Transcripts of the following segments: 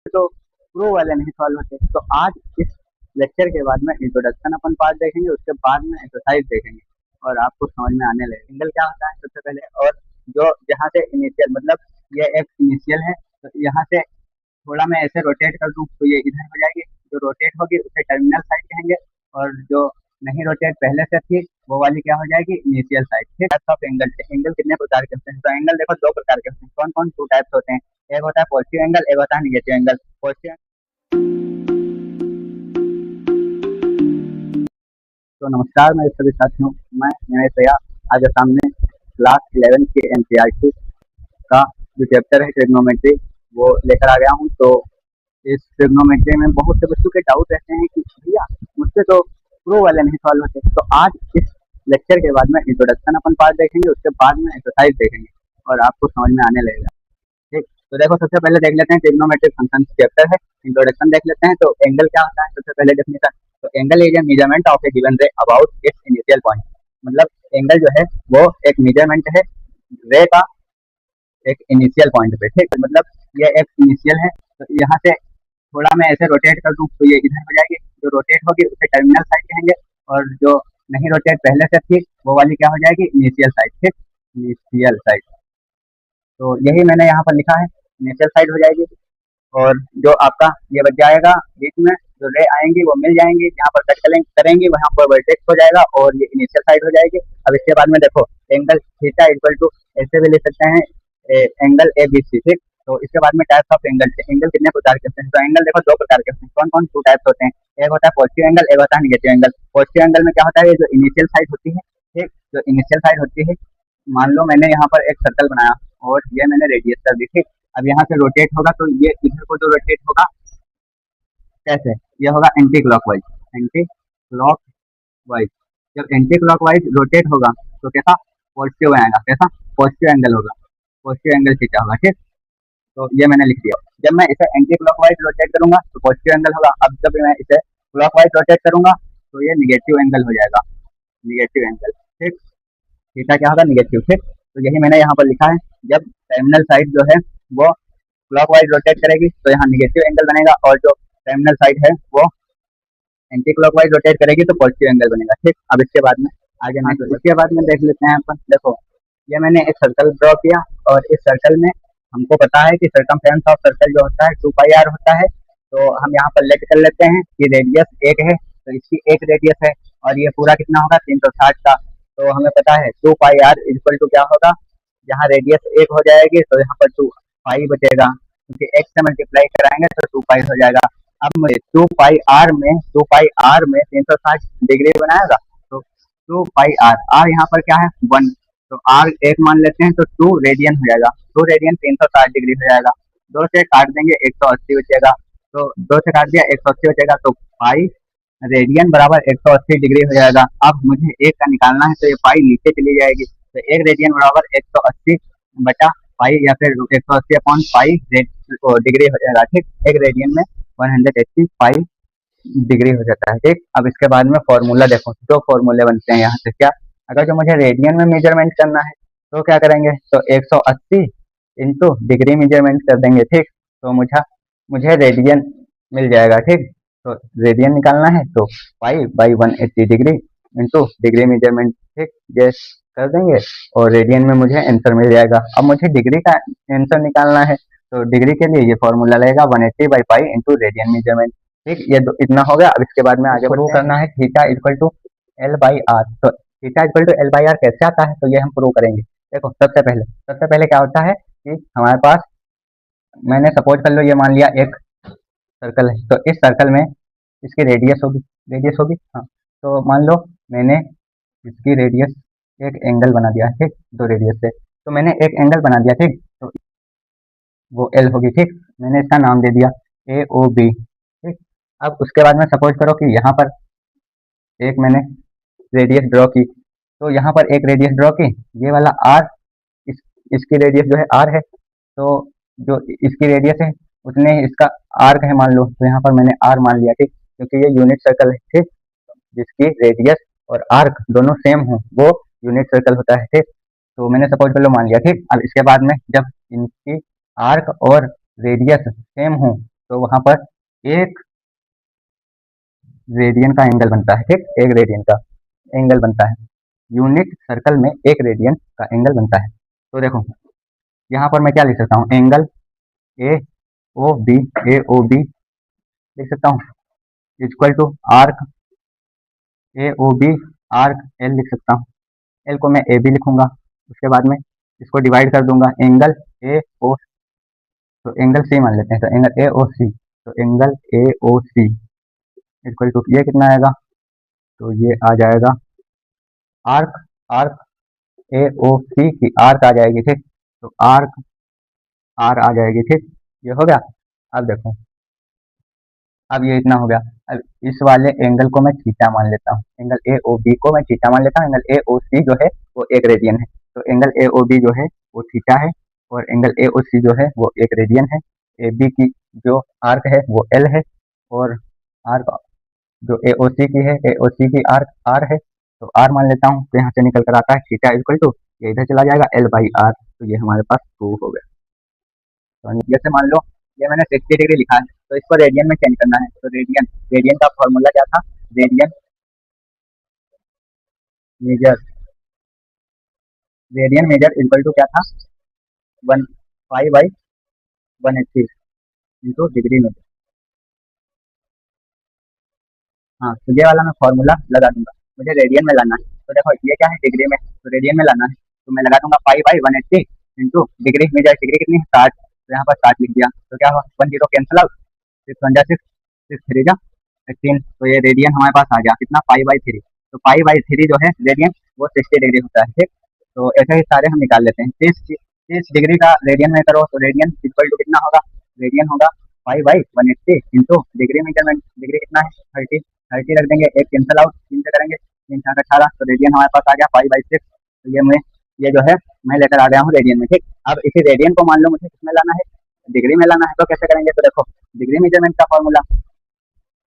तो प्रो वाले नहीं सॉल्व होते। तो आज इस लेक्चर के बाद में इंट्रोडक्शन अपन पार्ट देखेंगे, उसके बाद में एक्सरसाइज देखेंगे और आपको समझ में आने लगेगा एंगल क्या होता है सबसे पहले। और जो जहाँ से इनिशियल मतलब ये एक इनिशियल है, तो यहाँ से थोड़ा मैं ऐसे रोटेट कर दूं तो ये इधर हो जाएगी। जो रोटेट होगी उसे टर्मिनल साइड कहेंगे, और जो नहीं रोटेट पहले से थी वो वाली क्या हो जाएगी, इनिशियल साइड। ठीक, टाइप्स ऑफ एंगल। एंगल कितने प्रकार के होते हैं? तो एंगल देखो दो प्रकार के होते हैं। कौन कौन? टू टाइप्स होते हैं। एक होता है पॉजिटिव एंगल, एक होता है निगेटिव एंगल। पॉजिटिव। तो नमस्कार मेरे सभी साथियों, मैं निमेश भैया आज सामने क्लास 11 के एनसीईआरटी का जो चैप्टर है ट्रिग्नोमेट्री वो लेकर आ गया हूँ। तो इस ट्रिग्नोमेट्री में बहुत से बच्चों के डाउट रहते हैं कि भैया मुझसे तो प्रो वाले नहीं सॉल्व होते। तो आज इस लेक्चर के बाद में इंट्रोडक्शन अपन पार्ट देखेंगे, उसके बाद में एक्सरसाइज देखेंगे और आपको समझ में आने लगेगा। ठीक, तो देखो सबसे पहले देख लेते हैं ट्रिग्नोमेट्रिक फंक्शन चैप्टर है, इंट्रोडक्शन देख लेते हैं। तो एंगल क्या होता है सबसे पहले डेफिनेशन। तो angle is a measurement of A given रे अबाउट इट्स इनिशियल पॉइंट। मतलब एंगल जो है वो एक मेजरमेंट है रे का एक इनिशियल पॉइंट पे। ठीक, मतलब ये एक इनिशियल है, तो यहाँ से थोड़ा मैं ऐसे रोटेट कर दूं तो ये इधर हो जाएगी। जो रोटेट होगी उसे टर्मिनल साइड कहेंगे, और जो नहीं रोटेट पहले से थी वो वाली क्या हो जाएगी, इनिशियल साइड। ठीक, इनिशियल साइड। तो यही मैंने यहाँ पर लिखा है, इनिशियल साइड हो जाएगी। और जो आपका ये बच जाएगा बीच में जो रे आएंगी वो मिल जाएंगी, जहाँ पर कट करेंगी वहाँ पर वर्टेक्स हो जाएगा और ये इनिशियल साइड हो जाएगी। अब इसके बाद में देखो एंगल थीटा इक्वल टू ऐसे भी लिख सकते हैं एंगल ए बी सी। ठीक, तो इसके बाद में टाइप्स ऑफ एंगल। एंगल कितने प्रकार के होते हैं? तो एंगल देखो दो प्रकार के होते हैं। कौन कौन? टू टाइप्स होते हैं। एक होता है पॉजिटिव एंगल, एक होता है निगेटिव एंगल। पॉजिटिव एंगल में क्या होता है, ये जो इनिशियल साइड होती है, ठीक, जो इनिशियल साइड होती है, मान लो मैंने यहाँ पर एक सर्कल बनाया और ये मैंने रेडियस कर दी। ठीक, अब यहाँ से रोटेट होगा तो ये इधर को जो रोटेट होगा कैसे, ये होगा एंटी क्लॉकवाइज। Anti clockwise. जब एंटी क्लॉकवाइज रोटेट होगा तो कैसा, पॉजिटिव आएगा। कैसा? पॉजिटिव एंगल होगा, पॉजिटिव एंगल थीटा होगा। ठीक, तो ये मैंने लिख दिया। जब मैं इसे एंटी क्लॉकवाइज रोटेट करूंगा तो पॉजिटिव एंगल होगा। अब जब मैं इसे क्लॉकवाइज रोटेट करूंगा तो ये निगेटिव एंगल हो जाएगा, निगेटिव एंगल। ठीक, थीटा क्या होगा, निगेटिव। ठीक, तो यही मैंने यहाँ पर लिखा है। जब टर्मिनल साइड जो है वो क्लॉकवाइज रोटेट करेगी तो यहाँ निगेटिव एंगल बनेगा, और जो टर्मिनल साइड है वो एंटी क्लॉकवाइज रोटेट करेगी तो पॉजिटिव एंगल बनेगा। ठीक, अब इसके बाद में आगे मैं तो इसके बाद में देख लेते हैं अपन। देखो ये मैंने एक सर्कल ड्रॉ किया और इस सर्कल में हमको पता है कि सर्कमफ्रेंस ऑफ सर्कल जो होता है 2 पाई r होता है। तो हम यहाँ पर लेट कर लेते हैं कि रेडियस एक है, तो इसकी एक रेडियस है और ये पूरा कितना होगा, 360 का। तो हमें पता है 2 पाई r इक्वल टू क्या होगा, जहाँ रेडियस एक हो जाएगी तो यहाँ पर 2 पाई बचेगा, क्योंकि एक से मल्टीप्लाई कराएंगे तो 2 पाई हो जाएगा। अब मुझे 2 पाई r में 360 डिग्री बनाएगा, तो 2 पाई r, r यहाँ पर क्या है, 1। तो r एक मान लेते हैं तो 2 रेडियन हो जाएगा। 2 रेडियन 360 डिग्री हो जाएगा। 2 से काट देंगे 180 बचेगा। तो 2 से काट दिया 180 बचेगा, तो पाई रेडियन बराबर 180 डिग्री हो जाएगा। अब मुझे एक का निकालना है तो ये पाई नीचे चली जाएगी, तो एक रेडियन बराबर 180 बटा पाई, या फिर 180 अपॉन पाई डिग्री हो जाएगा। ठीक, एक रेडियन में 180 पाई डिग्री हो जाता है। ठीक, अब इसके बाद में फॉर्मूला देखो, दो फॉर्मूले बनते हैं यहाँ से। क्या, अगर जो मुझे रेडियन में मेजरमेंट करना है तो क्या करेंगे, तो 180 इंटू डिग्री मेजरमेंट कर देंगे। ठीक, तो मुझे रेडियन मिल जाएगा। ठीक, तो रेडियन निकालना है तो pi by 180 degree into degree measurement. ठीक, ये कर देंगे और रेडियन में मुझे आंसर मिल जाएगा। अब मुझे डिग्री का आंसर निकालना है, तो डिग्री के लिए ये फॉर्मूला लगेगा 180 by pi into radian measurement. ठीक, ये इतना हो गया। अब इसके बाद में आगे प्रूव करना है theta equal to L by r. तो theta equal to L by r कैसे आता है, तो ये हम प्रूव करेंगे। देखो सबसे पहले क्या होता है कि हमारे पास, मैंने सपोज कर लो ये मान लिया एक सर्कल है, तो इस सर्कल में इसकी रेडियस होगी हाँ। तो मान लो मैंने इसकी रेडियस एक एंगल बना दिया। ठीक, दो रेडियस से तो मैंने एक एंगल बना दिया। ठीक, तो वो एल होगी। ठीक, मैंने इसका नाम दे दिया ए ओ बी। ठीक, अब उसके बाद में सपोज करो कि यहाँ पर एक मैंने रेडियस ड्रॉ की, तो यहाँ पर एक रेडियस ड्रॉ की, ये वाला आर, इस इसकी रेडियस जो है आर है, तो जो इसकी रेडियस है उतने ही इसका आर्क है मान लो, तो यहाँ पर मैंने आर मान लिया। ठीक, क्योंकि ये यूनिट सर्कल है। ठीक, जिसकी रेडियस और आर्क दोनों सेम हो वो यूनिट सर्कल होता है। ठीक, तो मैंने सपोज कर लो मान लिया। ठीक, अब इसके बाद में जब इनकी आर्क और रेडियस सेम हो तो वहां पर एक रेडियन का एंगल बनता है, ठीक, एक रेडियन का एंगल बनता है, यूनिट सर्कल में एक रेडियन का एंगल बनता है। तो देखो यहाँ पर मैं क्या लिख सकता हूँ, angle A O B, A O B लिख सकता हूँ, equal to arc A O B, arc L लिख सकता हूँ, एल को मैं ए बी लिखूंगा, उसके बाद में इसको डिवाइड कर दूंगा एंगल ए ओ, तो एंगल सी मान लेते हैं, तो एंगल ए ओ सी, तो angle A O C equal to ये कितना आएगा, तो ये आ जाएगा आर्क, आर्क ए ओ सी की आर्क आ जाएगी, ठीक, तो आर्क आर आ जाएगी, ठीक, ये हो गया। अब देखो, अब ये इतना हो गया, अब इस वाले एंगल को मैं थीटा मान लेता हूँ, एंगल ए ओ बी को मैं थीटा मान लेता हूँ, एंगल ए ओ सी जो है वो एक रेडियन है, तो एंगल ए ओ बी जो है वो थीटा है, और एंगल ए ओ सी जो है वो एक रेडियन है, ए बी की जो आर्क है वो एल है, और आर्क जो ए ओ सी की है, ए ओ सी की आर्क आर है, तो आर मान लेता हूँ, तो यहाँ से निकल कर आता है थीटा इक्वल टू, ये इधर चला जाएगा एल बाई आर, तो ये हमारे पास प्रूव हो गया। तो जैसे मान लो ये मैंने 60 डिग्री लिखा है, तो इसको रेडियन में चेंज करना है, तो रेडियन, रेडियन का फॉर्मूला क्या था, radian measure, radian measure equal to क्या था, 1 पाई/180 इंटू डिग्री मीटर। हाँ, तो ये वाला मैं फॉर्मूला लगा दूंगा, मुझे रेडियन में लाना है, तो देखो ये क्या है डिग्री में, तो रेडियन में लाना है, तो मैं लगा दूंगा पाई/180 इंटू डिग्री मेजर, डिग्री कितनी है 60, तो यहाँ पर 60 लिख दिया, तो क्या हुआ 1 0 कैंसिल आउट, 6 1 6, 6 3 जा 18, तो ये रेडियन हमारे पास आ गया कितना, पाई/3, तो पाई/3 जो है रेडियन वो 60 डिग्री होता है, ठीक, तो ऐसे ही सारे हम निकाल लेते हैं, 30 डिग्री का रेडियन में करो, तो रेडियन इक्वल टू कितना होगा, रेडियन होगा पाई/180 इंटू डिग्री मेजरमेंट, डिग्री कितना है 30, 30 रख देंगे, एक कैंसिल आउट, 3 से करेंगे, 3 4 18, तो रेडियन हमारे पास आ गया पाई/6, तो ये जो है मैं लेकर आ गया हूँ रेडियन में, ठीक। अब इसी रेडियन को मान लो मुझे किसमें लाना है, डिग्री में लाना है, तो कैसे करेंगे, तो देखो डिग्री मेजरमेंट का formula,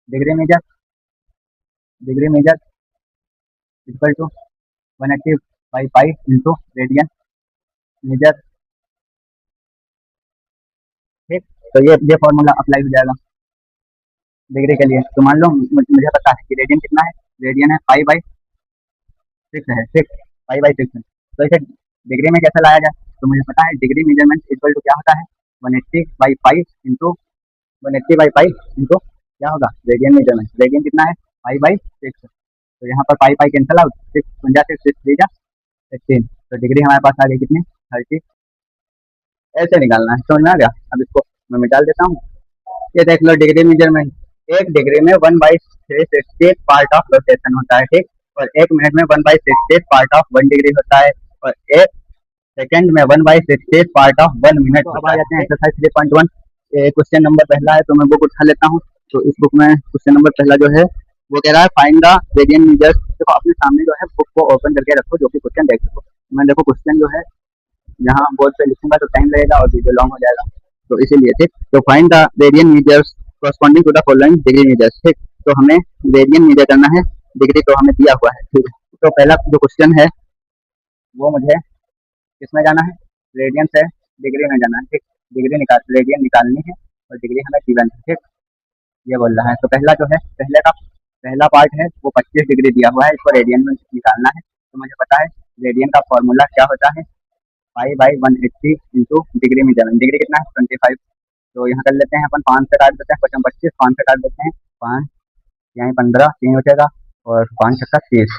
degree measure, degree measure equal to 180 by pi into radian measure, ठीक, तो ये फॉर्मूला अप्लाई हो जाएगा डिग्री के लिए। तो मान लो मुझे पता है कि रेडियन कितना है, रेडियन है पाई/6 है, 6 पाई/6 है, तो इसे डिग्री में कैसे लाया जाए, तो मुझे पता है डिग्री मेजरमेंट इक्वल टू क्या होता है, 180 by pi into 180 by pi into क्या होगा रेडियन मेजरमेंट, रेडियन कितना है पाई/6, तो यहाँ पर पाई कैंसिल आउट, 6 1 6 6 3 जा 18, तो डिग्री हमारे पास आ गई कितनी 30, ऐसे निकालना है, समझ में आ गया। अब इसको मैं मिटा देता हूँ, ये देख लो डिग्री मेजरमेंट, एक डिग्री में 1/360 पार्ट ऑफ रोटेशन होता है, ठीक, और एक मिनट में 1/60 पार्ट ऑफ 1 डिग्री होता है, और एक सेकंड में 1/60 पार्ट ऑफ 1 मिनट। तो अब आ जाते हैं एक्सरसाइज 3.1, क्वेश्चन नंबर पहला है, तो मैं बुक उठा लेता हूँ, तो इस बुक में क्वेश्चन नंबर पहला जो है वो कह रहा है फाइंड द रेडियन मीजर्स, देखो अपने सामने जो है बुक को ओपन करके रखो जो कि क्वेश्चन देख सको, मैं देखो क्वेश्चन जो है यहाँ बोर्ड पे लिखूंगा तो टाइम लगेगा और वीडियो लॉन्ग हो जाएगा, तो इसीलिए, ठीक, तो find the radian measures corresponding to the following degree measures, ठीक, तो हमें रेडियन मीजर करना है, डिग्री तो हमें दिया हुआ है, ठीक, तो पहला जो क्वेश्चन है वो मुझे किसमें जाना है, रेडियन से डिग्री में जाना है, ठीक, डिग्री निकाल, रेडियन निकालनी है और डिग्री हमें गिवन है, ठीक, ये बोल रहा है। तो पहला जो है पहला पार्ट है वो 25 डिग्री दिया हुआ है, इसको रेडियन में निकालना है, तो मुझे पता है रेडियन का फॉर्मूला क्या होता है, पाई/180 इंटू डिग्री मेजरमेंट, डिग्री कितना है 25, तो यहाँ कर लेते हैं अपन 5 से काट देते हैं, 25 25 5 से काट देते हैं, 5 यहाँ 15 3 बचेगा और 5 छक्का 30,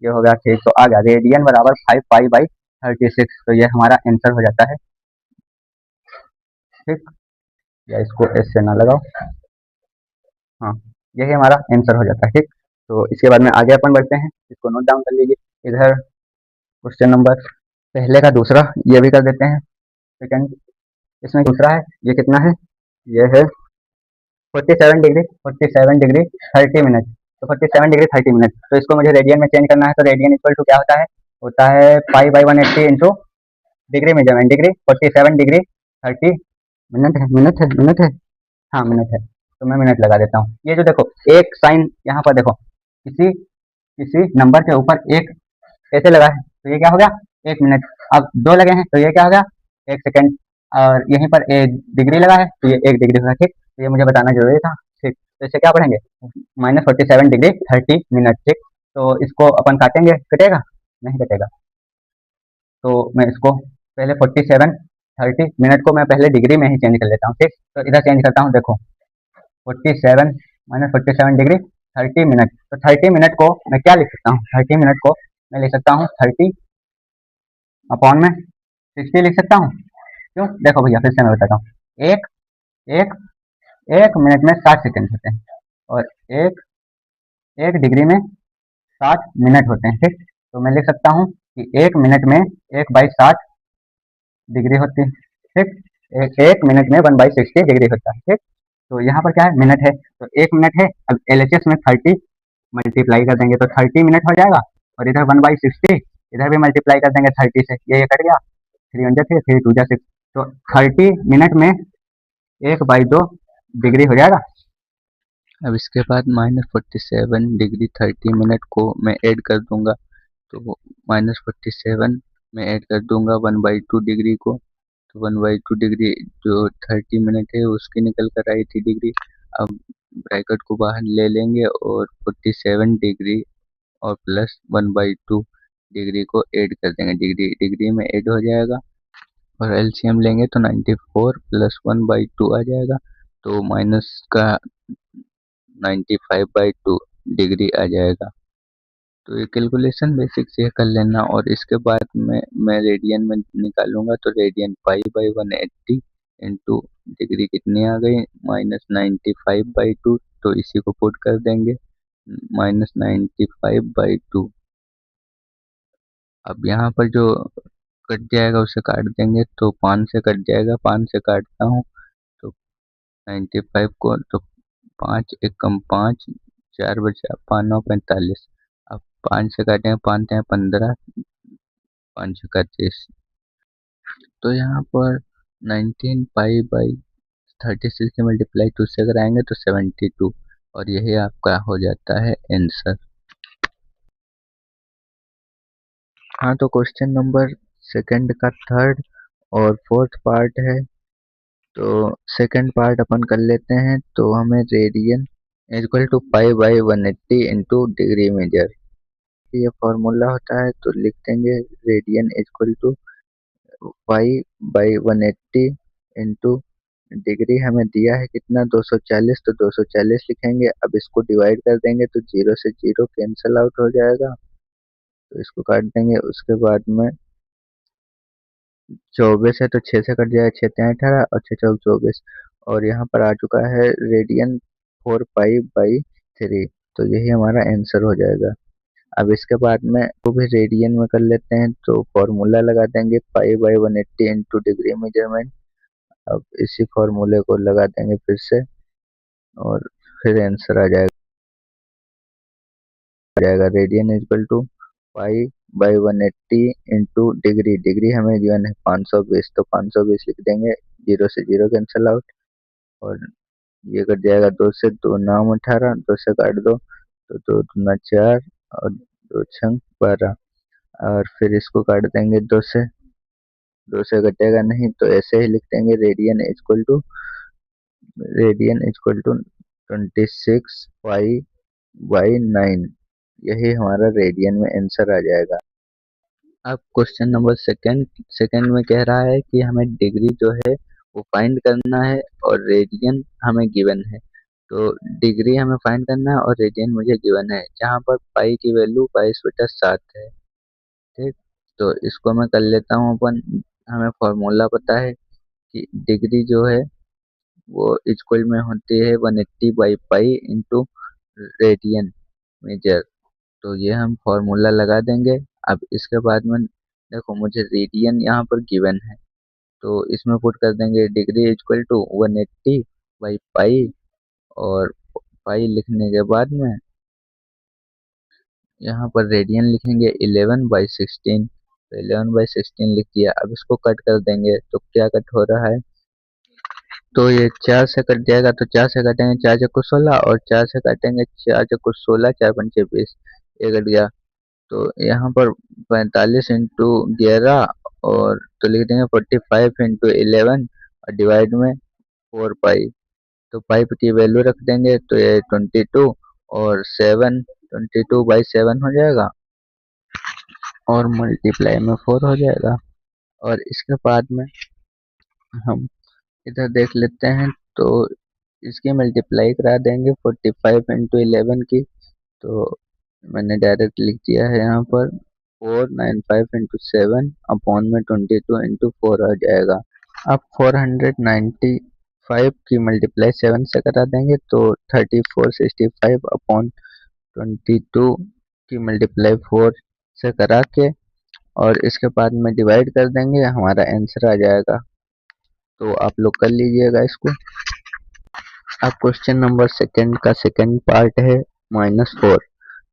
ये हो गया, ठीक, तो आ गया रेडियन बराबर 5 पाई/36, तो ये हमारा आंसर हो जाता है, ठीक, या इसको एस से ना लगाओ, हाँ यही हमारा आंसर हो जाता है, ठीक। तो इसके बाद में आगे अपन बढ़ते हैं, इसको नोट डाउन कर लीजिए, इधर क्वेश्चन नंबर पहले का दूसरा ये भी कर देते हैं, सेकंड इसमें दूसरा है, ये कितना है, ये है 47 डिग्री 30 मिनट, तो 47 डिग्री 30 मिनट, तो इसको मुझे रेडियन में चेंज करना है, तो रेडियन इक्वल टू क्या होता है पाई/180 into degree measurement, degree 47 degree 30 minute है, मिनट है, हाँ मिनट है, तो मैं मिनट लगा देता हूँ। ये जो देखो एक साइन यहाँ पर देखो किसी किसी नंबर के ऊपर एक ऐसे लगा है, तो ये क्या हो गया 1 मिनट, अब 2 लगे हैं तो ये क्या हो गया 1 सेकंड, और यहीं पर एक डिग्री लगा है तो ये 1 डिग्री होगा, ठीक, तो ये मुझे बताना जरूरी था। ठीक, तो इसे क्या पढ़ेंगे, -47 डिग्री 30 मिनट। ठीक, तो इसको अपन काटेंगे, कटेगा नहीं कटेगा। तो मैं इसको पहले 47 30 मिनट को मैं पहले डिग्री में ही चेंज कर लेता हूँ। ठीक, तो इधर चेंज करता हूँ, देखो 47 -47 डिग्री 30 मिनट। तो 30 मिनट को मैं क्या लिख सकता हूँ, 30 मिनट को मैं लिख सकता हूँ 30/60 लिख सकता हूँ। क्यों, देखो भैया फिर से मैं बताता हूँ। एक एक एक मिनट में 60 सेकंड होते हैं, और एक एक डिग्री में 60 मिनट होते हैं। ठीक, तो मैं लिख सकता हूँ कि 1 मिनट में 1/60 डिग्री होती है। ठीक, एक मिनट में 1/60 डिग्री होता है। ठीक, तो यहाँ पर क्या है, मिनट है, तो 1 मिनट है। अब LHS में 30 मल्टीप्लाई कर देंगे तो 30 मिनट हो जाएगा, और इधर 1/60 इधर भी मल्टीप्लाई कर देंगे 30 से, ये कट गया, 3 1 3 3 2 6। तो 30 मिनट में 1/2 डिग्री हो जाएगा। अब इसके बाद -47 डिग्री 30 मिनट को मैं ऐड कर दूंगा, तो -47 में ऐड कर दूंगा 1/2 डिग्री को, तो 1/2 डिग्री जो 30 मिनट है उसकी निकल कर आई थी डिग्री। अब ब्रैकेट को बाहर ले लेंगे और 47 डिग्री और प्लस 1/2 डिग्री को ऐड कर देंगे, डिग्री डिग्री में ऐड हो जाएगा, और एलसीएम लेंगे तो 94 प्लस 1/2 आ जाएगा, तो माइनस का 95/2 डिग्री आ जाएगा। तो ये कैलकुलेशन बेसिक से कर लेना, और इसके बाद में मैं रेडियन में निकालूंगा, तो रेडियन पाई/180 इंटू डिग्री कितनी आ गई, -95/2। तो इसी को पुट कर देंगे, -95/2। अब यहाँ पर जो कट जाएगा उसे काट देंगे, तो 5 से कट जाएगा, 5 से काटता हूँ तो 95 को, तो 5 एकम 5, 4 बचा 5 9 45। अब 5 से काटेंगे, 5 हैं 15, 5 का 30। तो यहाँ पर 19 पाई/36 की मल्टीप्लाई 2 से कराएंगे तो 72, और यही आपका हो जाता है आंसर। हाँ, तो क्वेश्चन नंबर सेकंड का थर्ड और फोर्थ पार्ट है। तो सेकंड पार्ट अपन कर लेते हैं। तो हमें रेडियन इक्वल टू पाई/180 इंटू डिग्री मेजर, ये फॉर्मूला होता है। तो लिख देंगे रेडियन इक्वल टू पाई/180 इंटू डिग्री हमें दिया है कितना, 240, तो 240 लिखेंगे। अब इसको डिवाइड कर देंगे तो 0 से 0 कैंसिल आउट हो जाएगा, तो इसको काट देंगे। उसके बाद में 24 है तो 6 से कट जाएगा, 6 3 18 और 6 चौक 24, और यहाँ पर आ चुका है रेडियन 4 पाई/3। तो यही हमारा आंसर हो जाएगा। अब इसके बाद में वो भी रेडियन में कर लेते हैं, तो फॉर्मूला लगा देंगे पाई/180 इंटू डिग्री मेजरमेंट। अब इसी फॉर्मूले को लगा देंगे फिर से, और फिर आंसर आ जाएगा रेडियन इक्वल टू पाई/180 इंटू डिग्री, डिग्री हमें गिवन है 520, तो 520 लिख देंगे, 0 से 0 कैंसिल आउट, और ये कट जाएगा, 2 से 2 9 18, 2 से काट दो तो 2 दूना 4 और 2 छंग 12, और फिर इसको काट देंगे 2 से कटेगा नहीं, तो ऐसे ही लिख देंगे रेडियन इक्वल टू 26 पाई/9। यही हमारा रेडियन में आंसर आ जाएगा। अब क्वेश्चन नंबर सेकंड सेकंड में कह रहा है कि हमें डिग्री जो है वो फाइंड करना है, और रेडियन हमें गिवन है। तो डिग्री हमें फाइंड करना है और रेडियन मुझे गिवन है, जहाँ पर पाई की वैल्यू 22/7 है। ठीक, तो इसको मैं कर लेता हूँ अपन। हमें फॉर्मूला पता है कि डिग्री जो है वो इक्वल में होती है 180/पाई इंटू रेडियन मेजर। तो ये हम फॉर्मूला लगा देंगे। अब इसके बाद में देखो, मुझे रेडियन यहाँ पर गिवन है, तो इसमें पुट कर देंगे डिग्री इक्वल टू 180/पाई, और पाई लिखने के बाद में यहाँ पर रेडियन लिखेंगे 11/16, तो 11/16 लिख दिया। अब इसको कट कर देंगे, तो क्या कट हो रहा है, तो ये 4 से कट जाएगा, तो 4 से काटेंगे 4 चक्कू 16, और 4 से काटेंगे 4 चक्कू 16, 4 पंचे 20, ये कट गया। तो यहाँ पर 45 इंटू 11, और तो लिख देंगे 45 इंटू 11, और डिवाइड में 4 पाई। तो पाइप की वैल्यू रख देंगे तो ये 22 और 7 22/7 हो जाएगा और मल्टीप्लाई में 4 हो जाएगा। और इसके बाद में हम इधर देख लेते हैं तो इसकी मल्टीप्लाई करा देंगे 45 इंटू 11 की। तो मैंने डायरेक्ट लिख दिया है यहाँ पर 495 इंटू 7 अपॉन में 22 इंटू 4 आ जाएगा। अब 495 की मल्टीप्लाई 7 से करा देंगे तो 3465 अपॉन 22 की मल्टीप्लाई 4 से करा के और इसके बाद में डिवाइड कर देंगे, हमारा आंसर आ जाएगा। तो आप लोग कर लीजिएगा इसको। अब क्वेश्चन नंबर सेकंड का सेकंड पार्ट है -4।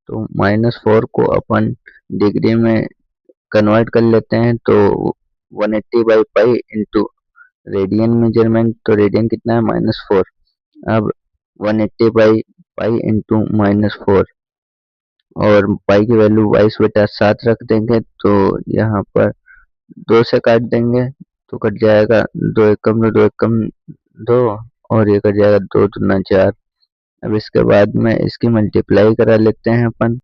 तो -4 को अपन डिग्री में कन्वर्ट कर लेते हैं तो 180/पाई इंटू रेडियन मेजरमेंट, तो रेडियन कितना है -4। अब 180/पाई इंटू -4 और पाई की वैल्यू 22/7 रख देंगे। तो यहाँ पर 2 से काट देंगे तो कट जाएगा 2 एकम 2 एकम 2 और ये कट जाएगा 2 दूना 4। अब इसके बाद में इसकी मल्टीप्लाई करा लेते हैं अपन।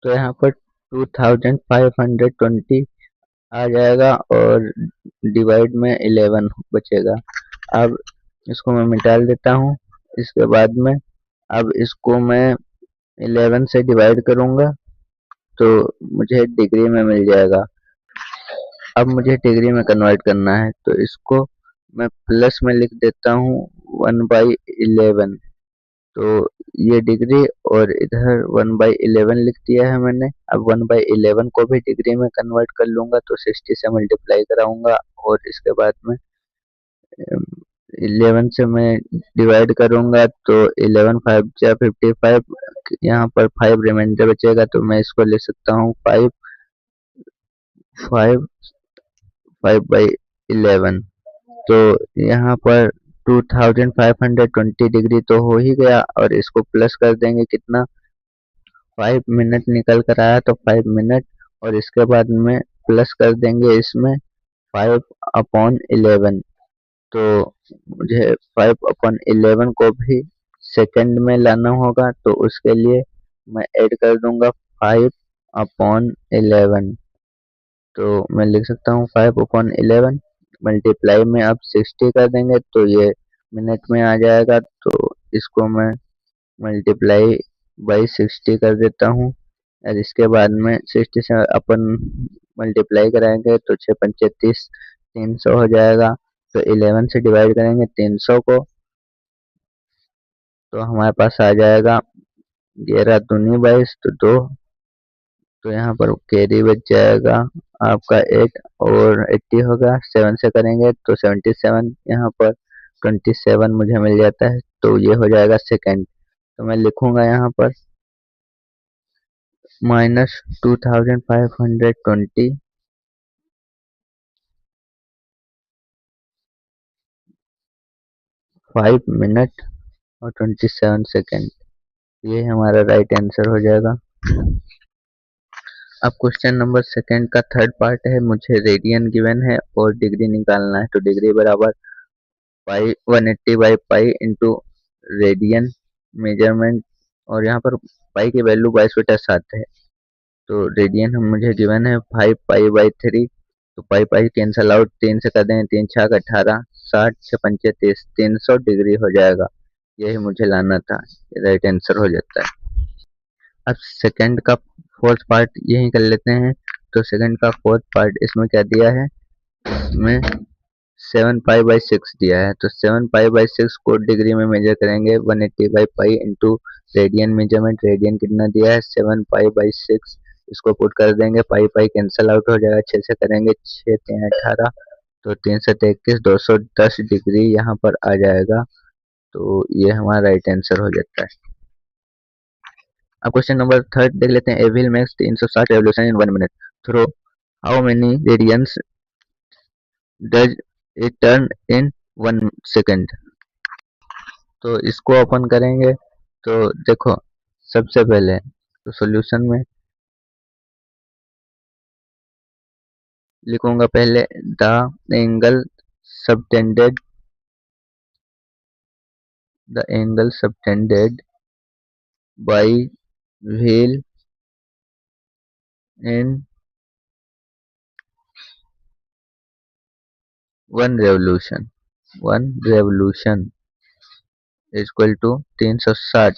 तो यहाँ पर 2520 आ जाएगा और डिवाइड में 11 बचेगा। अब इसको मैं मिटा देता हूँ। इसके बाद में अब इसको मैं 11 से डिवाइड करूंगा तो मुझे डिग्री में मिल जाएगा। अब मुझे डिग्री में कन्वर्ट करना है तो इसको मैं प्लस में लिख देता हूँ 1/11। तो ये डिग्री और इधर 1/11 लिख दिया है मैंने। अब 1/11 को भी डिग्री में कन्वर्ट कर लूंगा तो 60 से मल्टीप्लाई कराऊंगा और इसके बाद में 11 से मैं डिवाइड करूंगा तो 11 5 जा 55, यहाँ पर 5 रिमाइंडर बचेगा तो मैं इसको लिख सकता हूँ 5 5 5/11। तो यहाँ पर 2520 डिग्री तो हो ही गया और इसको प्लस कर देंगे कितना 5 मिनट निकल कर आया तो 5 मिनट और इसके बाद में प्लस कर देंगे इसमें 5/11। तो मुझे 5/11 को भी सेकंड में लाना होगा तो उसके लिए मैं ऐड कर दूंगा 5/11। तो मैं लिख सकता हूँ 5/11 मल्टीप्लाई में अब 60 कर देंगे तो ये मिनट में आ जाएगा। तो इसको मैं मल्टीप्लाई बाई 60 कर देता हूँ और इसके बाद में 60 से अपन मल्टीप्लाई कराएंगे तो 6 पंचे 30 300 हो जाएगा। तो 11 से डिवाइड करेंगे 300 को तो हमारे पास आ जाएगा 11 दूनी 22 तो 2। तो यहाँ पर कैरी बच जाएगा आपका 8 और 80 होगा। 7 से करेंगे तो 77, यहाँ पर 27 मुझे मिल जाता है तो ये हो जाएगा सेकंड। तो मैं लिखूंगा यहाँ पर -2520 5 मिनट और 27 सेकंड। ये हमारा राइट आंसर हो जाएगा। अब क्वेश्चन नंबर सेकंड का थर्ड पार्ट है, मुझे रेडियन गिवन है और डिग्री निकालना है। तो डिग्री बराबर पाई 180/पाई इंटू रेडियन मेजरमेंट और यहाँ पर पाई की वैल्यू 22/7 है। तो रेडियन हम मुझे गिवन है 5π/3। तो पाई पाई कैंसल आउट, 3 से कर देंगे 3 छक 18 60 6 पंचे 30 300 डिग्री हो जाएगा। यही मुझे लाना था, राइट आंसर हो जाता है। अब सेकंड का फोर्थ पार्ट यही कर लेते हैं। तो सेकंड का फोर्थ पार्ट इसमें क्या दिया है, इसमें 7π/6 दिया है। तो 7π/6 को डिग्री में मेजर करेंगे 180/पाई इंटू रेडियन मेजरमेंट। रेडियन कितना दिया है 7π/6। इसको पुट कर देंगे, पाई पाई कैंसल आउट हो जाएगा। 6 से करेंगे 6 3 18 तो 3 से 21 210 डिग्री यहाँ पर आ जाएगा। तो ये हमारा राइट आंसर हो जाता है। अब क्वेश्चन नंबर थर्ड देख लेते हैं। A wheel makes 360 revolution in 1 minute through how many radians does it turn in 1 second. तो इसको अपन करेंगे तो देखो, सबसे पहले तो सॉल्यूशन में लिखूंगा पहले the angle subtended by wheel in one revolution equal to 360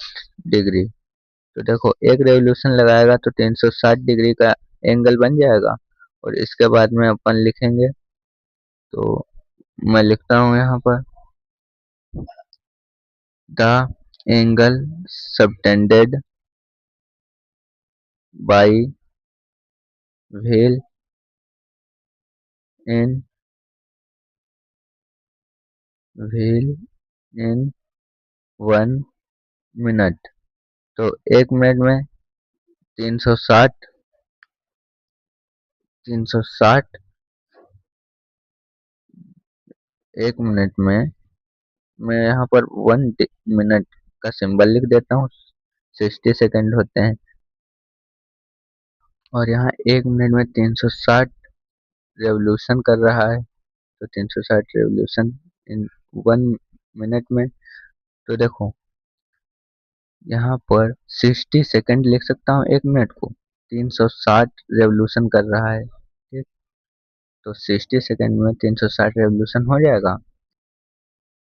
degree. तो देखो, एक रेवोल्यूशन लगाएगा तो 360 डिग्री का एंगल बन जाएगा। और इसके बाद में अपन लिखेंगे, तो मैं लिखता हूँ यहाँ पर the angle subtended by wheel in wheel in 1 minute. तो 1 मिनट में 360 360 1 मिनट में मैं यहाँ पर 1 मिनट का सिंबल लिख देता हूँ। 60 सेकंड होते हैं। और यहाँ 1 मिनट में 360 रेवोल्यूशन कर रहा है। तो 360 रेवोल्यूशन इन 1 मिनट में। तो देखो, यहाँ पर 60 सेकंड लिख सकता हूँ 1 मिनट को। 360 रेवोल्यूशन कर रहा है, ठीक। तो 60 सेकंड में 360 रेवोल्यूशन हो जाएगा।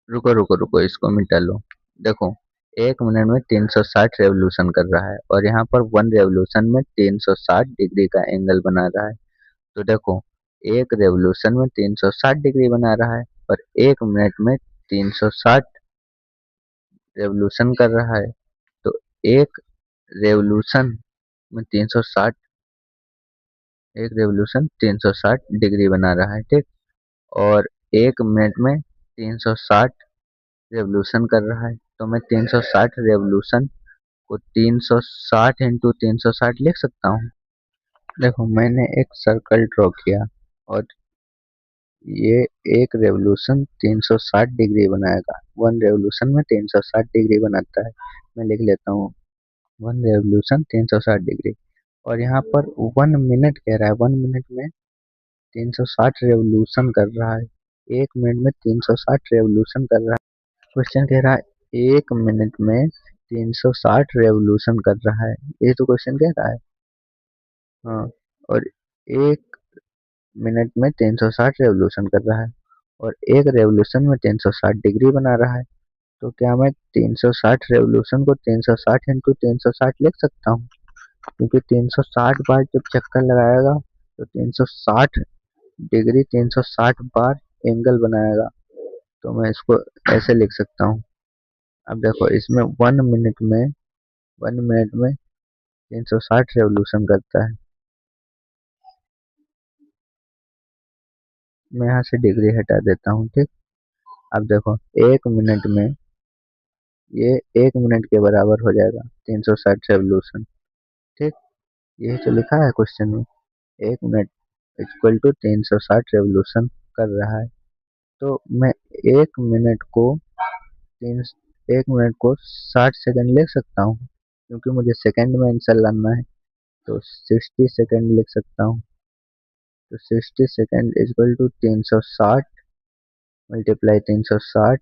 रुको रुको रुको, इसको मिटा लो। देखो, 1 मिनट में 360 रेवोल्यूशन कर रहा है और यहाँ पर 1 रेवोल्यूशन में 360 डिग्री का एंगल बना रहा है। तो देखो, एक रेवोल्यूशन में 360 डिग्री बना रहा है और 1 मिनट में 360 रेवोल्यूशन कर रहा है। तो एक रेवोल्यूशन में 360 एक रेवोल्यूशन 360 डिग्री बना रहा है, ठीक। और 1 मिनट में 360 रेवोल्यूशन कर रहा है। तो मैं 360 रेवोल्यूशन को 360 इंटू 360 लिख सकता हूँ। देखो, मैंने एक सर्कल ड्रॉ किया और ये एक रेवोल्यूशन 360 डिग्री बनाएगा। 1 रेवोल्यूशन में 360 डिग्री बनाता है। मैं लिख लेता हूँ 1 रेवोल्यूशन 360 डिग्री। और यहाँ पर 1 मिनट कह रहा है, 1 मिनट में 360 रेवोल्यूशन कर रहा है। 1 मिनट में 360 रेवोल्यूशन कर रहा है। क्वेश्चन कह रहा है 1 मिनट में 360 रेवोल्यूशन कर रहा है। ये तो क्वेश्चन कह रहा है। हाँ। और 1 मिनट में 360 रेवोल्यूशन कर रहा है और एक रेवोल्यूशन में 360 डिग्री बना रहा है। तो क्या मैं 360 रेवोल्यूशन को 360 इंटू 360 लिख सकता हूँ? क्योंकि 360 बार जब चक्कर लगाएगा तो 360 डिग्री 360 बार एंगल बनाएगा। तो मैं इसको ऐसे लिख सकता हूँ। अब देखो, इसमें 1 मिनट में 360 रेवोल्यूशन करता है। मैं यहाँ से डिग्री हटा देता हूँ, ठीक। अब देखो, 1 मिनट में ये 1 मिनट के बराबर हो जाएगा 360 रेवोल्यूशन, ठीक। यही तो लिखा है क्वेश्चन में, 1 मिनट इक्वल टू 360 रेवोल्यूशन कर रहा है। तो मैं एक मिनट को तीन 1 मिनट को 60 सेकंड लिख सकता हूँ, क्योंकि मुझे सेकंड में आंसर लाना है। तो 60 सेकंड लिख सकता हूँ। तो 60 सेकंड इक्वल टू 360 मल्टीप्लाई 360,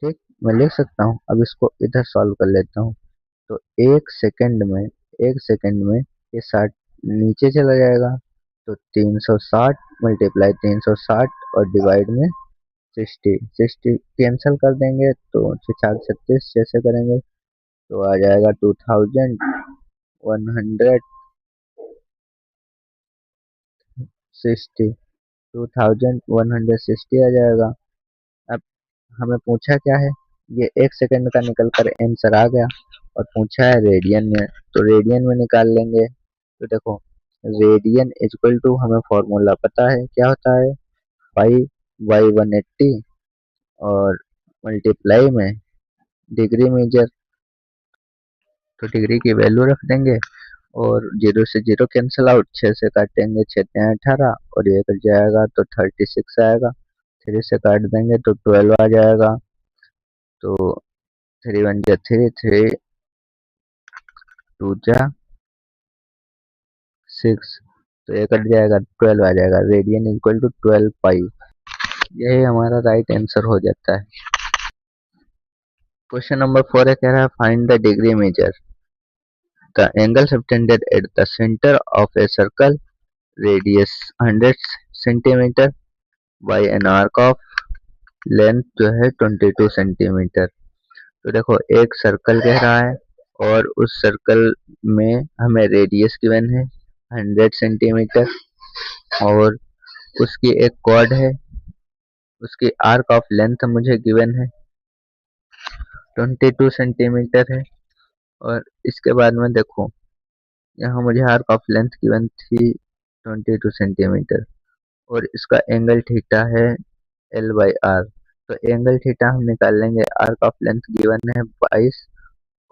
ठीक। मैं लिख सकता हूँ। अब इसको इधर सॉल्व कर लेता हूँ। तो 1 सेकंड में ये 60 नीचे चला जाएगा। तो 360 मल्टीप्लाई 360 और डिवाइड में 60 कैंसिल कर देंगे तो 4 36 जैसे करेंगे तो आ जाएगा 2160 आ जाएगा। अब हमें पूछा क्या है, ये 1 सेकंड का निकल कर आंसर आ गया और पूछा है रेडियन में, तो रेडियन में निकाल लेंगे। तो देखो, रेडियन इक्वल टू हमें फॉर्मूला पता है क्या होता है, 5/180 और मल्टीप्लाई में डिग्री मेजर। तो डिग्री की वैल्यू रख देंगे और 0 से 0 कैंसिल आउट, 6 से काटेंगे 6 तिया 18 और ये कट जाएगा तो 36 आएगा। 3 से काट देंगे तो 12 आ जाएगा। तो 3 1 जा 3, 3 2 जा 6, तो ये कट जाएगा 12 आ जाएगा। रेडियन इक्वल टू 12 पाई, यही हमारा राइट आंसर हो जाता है। क्वेश्चन नंबर 4 है, कह रहा है find the degree measure the angle subtended at the centre of a circle radius 100 centimetre bye an arc of length जो है 22 सेंटीमीटर। तो देखो एक सर्कल कह रहा है और उस सर्कल में हमें रेडियस गिवन है 100 सेंटीमीटर और उसकी एक कॉर्ड है, उसकी आर्क ऑफ लेंथ मुझे गिवन है 22 सेंटीमीटर है। और इसके बाद में देखो यहाँ मुझे आर्क ऑफ लेंथ गिवन थी 22 सेंटीमीटर और इसका एंगल थीटा है L बाई आर। तो एंगल थीटा हम निकाल लेंगे, आर्क ऑफ लेंथ गिवन है 22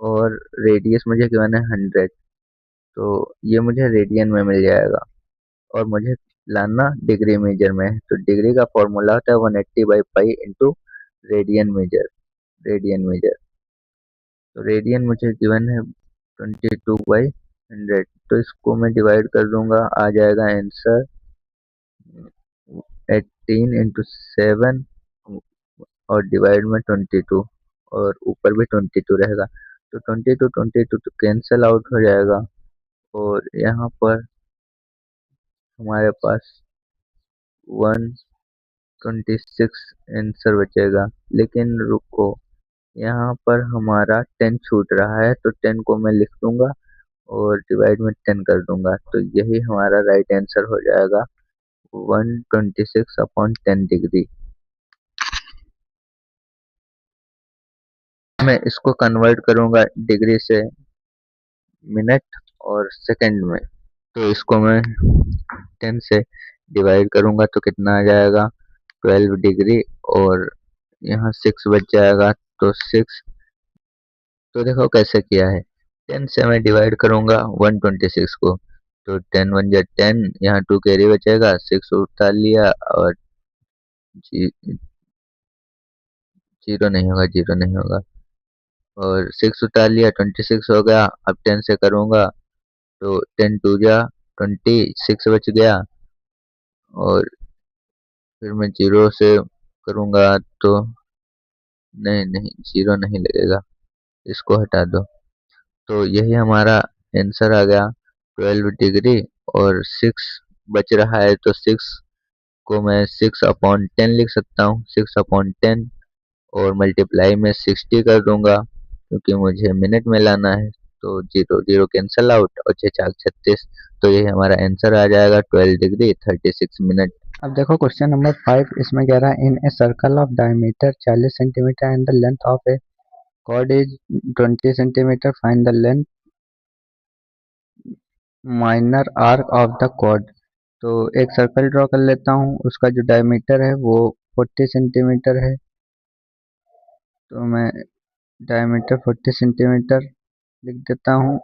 और रेडियस मुझे गिवन है 100, तो ये मुझे रेडियन में मिल जाएगा और मुझे लाना डिग्री मेजर में है। तो डिग्री का फॉर्मूला होता है 180 by pi into radian measure, radian major. तो रेडियन मुझे गिवन है 22 बाई 100, तो इसको मैं डिवाइड कर दूंगा, आ जाएगा आंसर 18 इंटू 7 और डिवाइड में 22 और ऊपर भी 22 रहेगा। तो 22 तो कैंसिल आउट हो जाएगा और यहाँ पर हमारे पास 126 आंसर बचेगा। लेकिन रुको, यहाँ पर हमारा 10 छूट रहा है, तो 10 को मैं लिख दूंगा और डिवाइड में 10 कर दूंगा, तो यही हमारा राइट आंसर हो जाएगा 126 अपॉन 10 डिग्री। मैं इसको कन्वर्ट करूंगा डिग्री से मिनट और सेकंड में, तो इसको मैं 10 से डिवाइड करूंगा तो कितना आ जाएगा 12 डिग्री और यहाँ 6 बच जाएगा, तो 6। तो देखो कैसे किया है, 10 से मैं डिवाइड करूंगा 126 को, तो 10 1 जा 10, यहाँ 2 कैरी बचेगा, 6 उतार लिया और जीरो नहीं होगा, जीरो नहीं होगा और 6 उतार लिया, 26 हो गया। अब 10 से करूंगा तो 10 2 जा 20, 6 बच गया और फिर मैं जीरो से करूंगा तो नहीं नहीं जीरो नहीं लगेगा, इसको हटा दो। तो यही हमारा आंसर आ गया 12 डिग्री और 6 बच रहा है, तो 6 को मैं 6 अपॉन 10 लिख सकता हूँ, 6 अपॉन 10 और मल्टीप्लाई में 60 कर दूंगा क्योंकि मुझे मिनट में लाना है। तो जीरो जीरो कैंसल आउट और 6 4 36, तो यही हमारा आंसर आ जाएगा 12 डिग्री 36 मिनट। अब देखो क्वेश्चन नंबर 5, इसमें कह रहा है in a circle of diameter 40 centimetre and the length of a chord is 20 centimetre, find the length minor arc of the chord. तो एक सर्कल ड्रॉ कर लेता हूँ, उसका जो डायमीटर है वो 40 सेंटीमीटर है, तो मैं डायमीटर 40 सेंटीमीटर लिख देता हूँ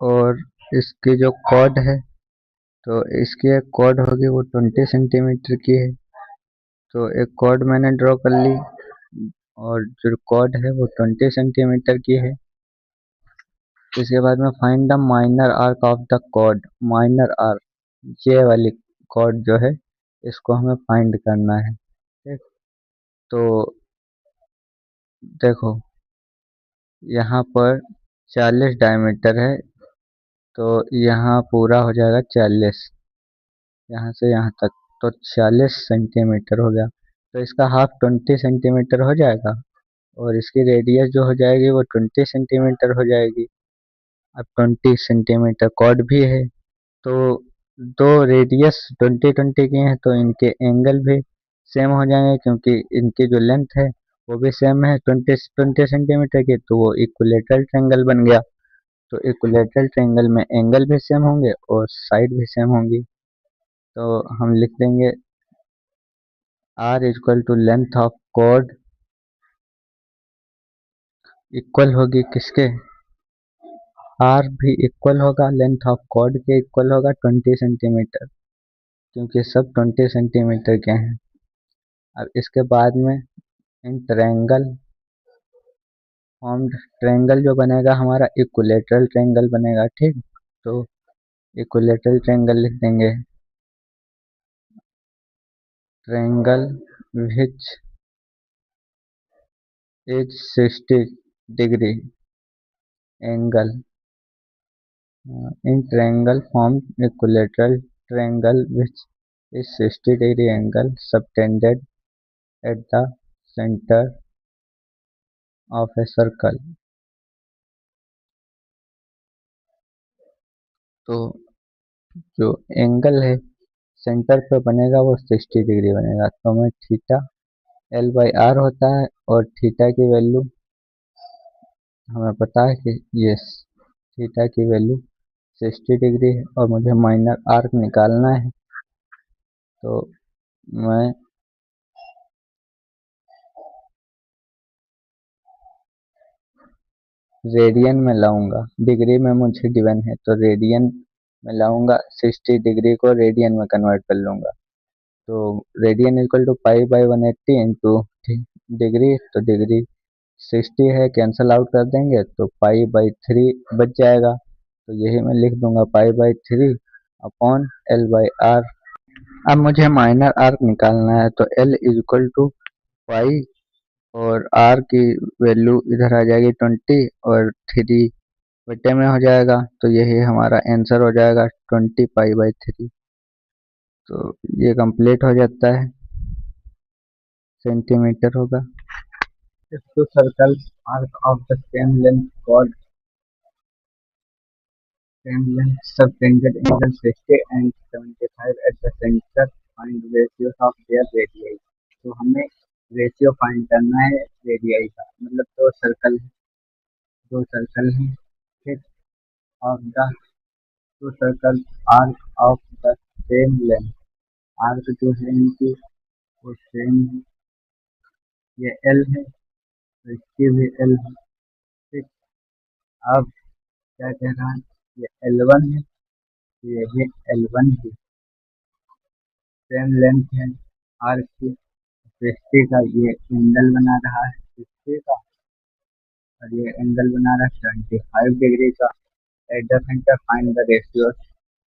और इसकी जो कॉर्ड है तो इसकी एक कॉर्ड होगी वो 20 सेंटीमीटर की है। तो एक कॉर्ड मैंने ड्रॉ कर ली और जो कॉर्ड है वो 20 सेंटीमीटर की है। इसके बाद में find the minor arc of the chord, minor arc ये वाली कॉर्ड जो है इसको हमें फाइंड करना है। ठीक, तो देखो यहाँ पर 40 डायमीटर है, तो यहाँ पूरा हो जाएगा 40, यहाँ से यहाँ तक, तो 40 सेंटीमीटर हो गया। तो इसका हाफ 20 सेंटीमीटर हो जाएगा और इसकी रेडियस जो हो जाएगी वो 20 सेंटीमीटर हो जाएगी। अब 20 सेंटीमीटर कॉर्ड भी है, तो दो रेडियस 20 की हैं, तो इनके एंगल भी सेम हो जाएंगे क्योंकि इनकी जो लेंथ है वो भी सेम है 20 सेंटीमीटर की, तो वो इक्विलेटरल ट्रायंगल बन गया। तो इक्विलेटरल ट्रायंगल में एंगल भी सेम होंगे और साइड भी सेम होंगी, तो हम लिख देंगे R equal to length of chord equal होगी किसके, R भी इक्वल होगा लेंथ ऑफ कॉर्ड के, इक्वल होगा 20 सेंटीमीटर क्योंकि सब 20 सेंटीमीटर के हैं। अब इसके बाद में इन ट्रायंगल फॉर्म्ड ट्रायंगल जो बनेगा हमारा इक्विलेटरल ट्रायंगल बनेगा, ठीक। तो इक्विलेटरल ट्रायंगल लिख देंगे, triangle which is 60 degree angle in triangle formed equilateral triangle which is 60 degree angle subtended at the center of a circle। तो जो एंगल है सेंटर पे बनेगा वो 60 डिग्री बनेगा। तो हमें थीटा L/R होता है और थीटा की वैल्यू हमें पता है कि ये थीटा की वैल्यू 60 डिग्री है और मुझे माइनर आर्क निकालना है। तो मैं रेडियन में लाऊंगा, डिग्री में मुझे गिवन है तो रेडियन में लाऊंगा, 60 डिग्री को रेडियन में कन्वर्ट कर लूंगा। तो रेडियन इक्वल टू पाई/180 इंटू डिग्री, तो डिग्री 60 है, कैंसल आउट कर देंगे तो पाई/3 बच जाएगा। तो यही मैं लिख दूंगा पाई/3 अपॉन L/R। अब मुझे माइनर आर्क निकालना है तो L इक्वल टू पाई और R की वैल्यू इधर आ जाएगी 20 और 3 बटे में हो जाएगा। तो यही हमारा आंसर हो जाएगा 20 पाई/3। तो ये कंप्लीट हो जाता है, सेंटीमीटर होगा। If two circles are of the same length called same length subtended angle 60 and 75 at the center, find ratios of their radii। तो हमें रेशियो फाइंड करना है रेडियाई का, मतलब दो सर्कल है ठीक, of the two circle are of the same length. Arc जो है इनकी वो सेम है, ये एल है तो इसकी भी एल है ठीक। अब क्या कह रहा है, ये L1 है तो ये भी L1 है, सेम लेंथ है आर्क की। 60 का ये एंगल बना रहा है 60 का, और ये एंगल बना रहा है 75 डिग्री का। At the centre find the ratio,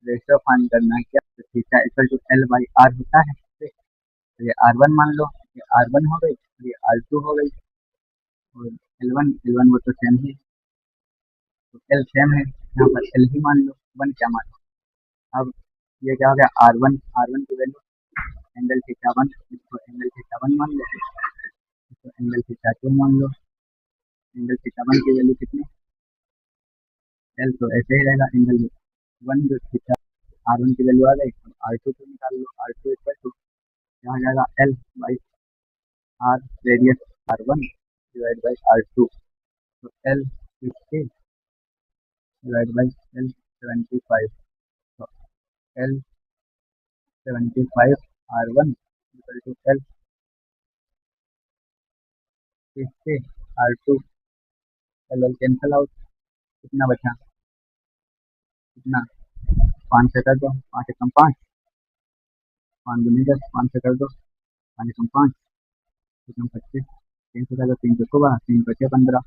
ratio find करना है क्या, तो थीटा इक्वल टू L/R होता है ठीक। तो ये R1 मान लो, ये R1 हो गई और ये R2 हो गई, और L1 वो तो सेम ही, तो L सेम है, यहाँ पर L ही मान लो, 1 क्या मान लो। अब ये क्या हो गया R1 की वैल्यू एंगल थीटा 1, इसको एंगल थीटा 1 मान लो, इसको एंगल थीटा 2 मान लो। एंगल थीटा 1 की वैल्यू कितनी, एल तो ऐसे ही रहेगा, एंगल 1 जो थीटा R1 की वैल्यू आ गई, R2 को निकाल लो, R2 इक्वल टू क्या हो जाएगा L/R, radius R1 divide by R2, तो L 60 डिवाइड बाई L 75, तो L 75 R1 equal to L 60 R2, L cancel out, कितना बचा, कितना 5 से कर दो, 5 एकम 5, 5 दूनी 10, 5 से कर दो, 5 एकम 5 एकम 25, 3 से कर दो, 3 चौको 12, 3 बचे 15।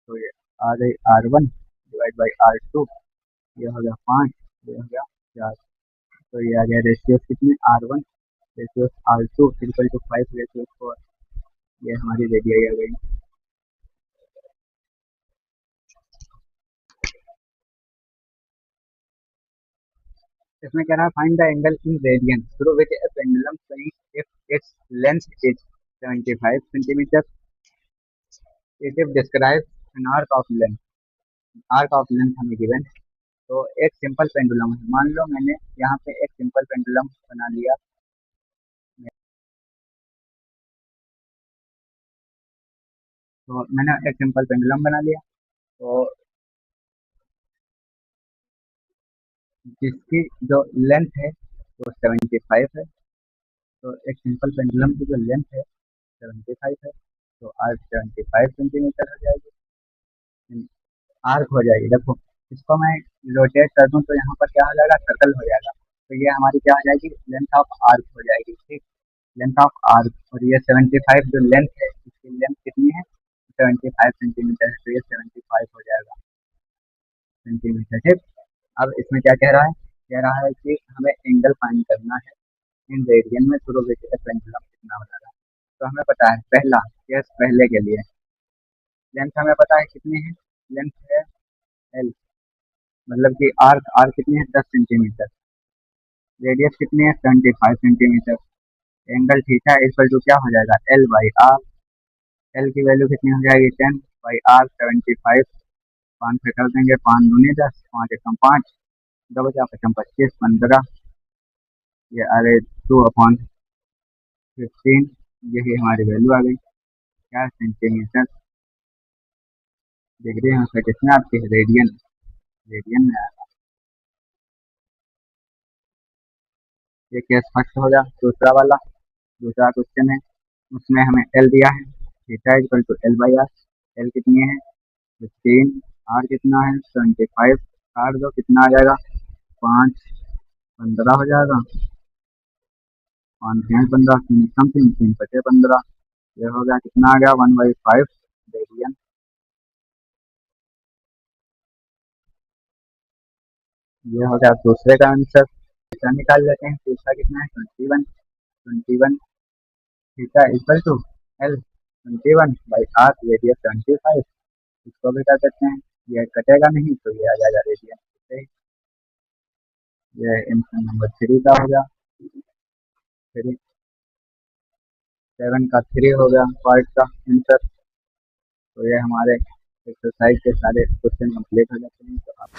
तो ये आ गई R1 डिवाइड बाई R2, ये हो गया 5, ये हो गया 4। तो ये आ गया रेशियो कितने, R1 ratio R2 equal to 5 ratio 4। ये हमारी रेडियाई आ गई। इसमें कह रहा है find the angle in radian through which A pendulum swings if its length is 75 centimetre, it if describe an arc of length हमें गिवन है। तो एक सिंपल पेंडुलम है, मान लो मैंने यहाँ पे एक सिंपल पेंडुलम बना लिया, तो मैंने एक सिंपल पेंडुलम बना लिया, तो जिसकी जो लेंथ है वो 75 है। तो एक सिंपल पेंडुलम की जो लेंथ है 75 है, तो आर्क 75 सेंटीमीटर हो जाएगी, आर्क हो जाएगी। देखो इसको मैं रोटेट कर दूं तो यहाँ पर क्या हो जाएगा, सर्कल हो जाएगा। तो ये हमारी क्या हो जाएगी, लेंथ ऑफ आर्क हो जाएगी ठीक, लेंथ ऑफ आर्क। और ये 75 जो लेंथ है इसकी लेंथ कितनी है, 75 सेंटीमीटर है, तो ये 75 हो जाएगा सेंटीमीटर। ठीक, अब इसमें क्या कह रहा है कि हमें एंगल फाइंड करना है इन रेडियन में थ्रू विच ए पेंडुलम कितना हो जाएगा। तो हमें पता है पहला केस, पहले के लिए लेंथ हमें पता है कितनी है, लेंथ है एल, मतलब कि आर कितनी है 10 सेंटीमीटर, रेडियस कितनी है 75 centimetre, angle theta equal to क्या हो जाएगा एल बाई आर, एल की वैल्यू कितनी हो जाएगी 10 बाई आर 75, 5 से कर देंगे, 5 दूनी 10, 5 एकम 5, 2 बचा 5 25, 15, ये अरे 2/15, यही हमारी वैल्यू आ गई क्या सेंटीमीटर। डिग्री में से कितने आपकी रेडियन, रेडियन में आएगा। ये केस फर्स्ट हो गया। दूसरा वाला, दूसरा क्वेश्चन है, उसमें हमें एल दिया है, theta equal to L by R, L कितनी है 15, आर कितना है 75, काट दो कितना आ जाएगा 5, 15 हो जाएगा, 5 15, 3 समथिंग 3 बचे 15, ये हो गया कितना आ गया 1/5 रेडियन। ये हो गया दूसरे का आंसर। तीसरा निकाल लेते हैं, तीसरा कितना है 21, 21 theta equal to L 21 by R radius 75, इसको भी कर देते हैं, ये कटेगा नहीं तो ये आ जाएगा रेडियन। ये आंसर नंबर 3 का हो गया। 3 7 का 3 हो गया पार्ट का आंसर। तो ये हमारे एक्सरसाइज के सारे क्वेश्चन कंप्लीट हो जाते हैं। तो आप